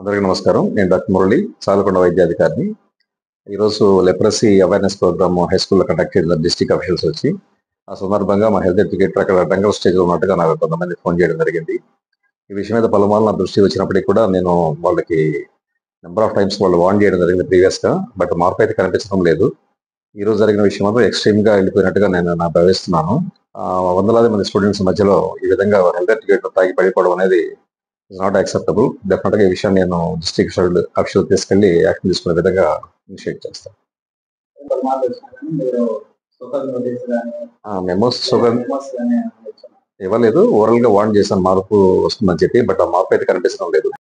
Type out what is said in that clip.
అందరికీ నమస్కారం. నేను డాక్టర్ మురళి, సాలకొండ వైద్యాధికారిని. ఈరోజు లెప్రసీ అవేర్నెస్ ప్రోగ్రామ్ హై స్కూల్‌లో కండక్ట్ చేశారు డిస్ట్రిక్ట్ అఫీషియల్స్ వచ్చి. ఆ సందర్భంగా మా హెల్త్ ఎడ్యుకేటర్ అక్కడ డంగల్ స్టేజ్‌లో ఉన్నట్టుగా నాకు కొంతమంది ఫోన్ చేయడం జరిగింది. ఈ విషయం మీద పలుమార్లు నా దృష్టికి వచ్చినప్పటికి కూడా నేను వాళ్ళకి నంబర్ ఆఫ్ టైమ్స్ వాళ్ళు వార్న్ చేయడం జరిగింది ప్రీవియస్‌గా. బట్ మార్పయితే కనిపించడం లేదు. ఈరోజు జరిగిన విషయం మాత్రం ఎక్స్‌ట్రీమ్‌గా వెళ్ళిపోయినట్టుగా నేను భావిస్తున్నాను. వందలాది మంది స్టూడెంట్స్ మధ్యలో ఈ విధంగా హెల్త్ ఎడ్యుకేటర్ తాగి పడిపోవడం అనేది ఇస్ నాట్ యాక్సెప్టబుల్. డెఫినెట్‌గా ఈ విషయాన్ని నేను డిస్ట్రిక్ట్ అఫీషియల్ తీసుకెళ్ళి యాక్షన్ తీసుకునే విధంగా ఇనిషియేట్ చేస్తాను. పద్మాలొచ్చినా గానీ మీరు సోషల్ నోటీస్ గానీ, మెమోస్ లేదా మెమోస్ గానీ ఏమన్నా ఇచ్చారా? ఇవ్వలేదు. ఓరల్‌గా వార్న్ చేశాను మార్పు వస్తుందని చెప్పి. బట్ ఆ మార్పు అయితే కనిపించడం లేదు.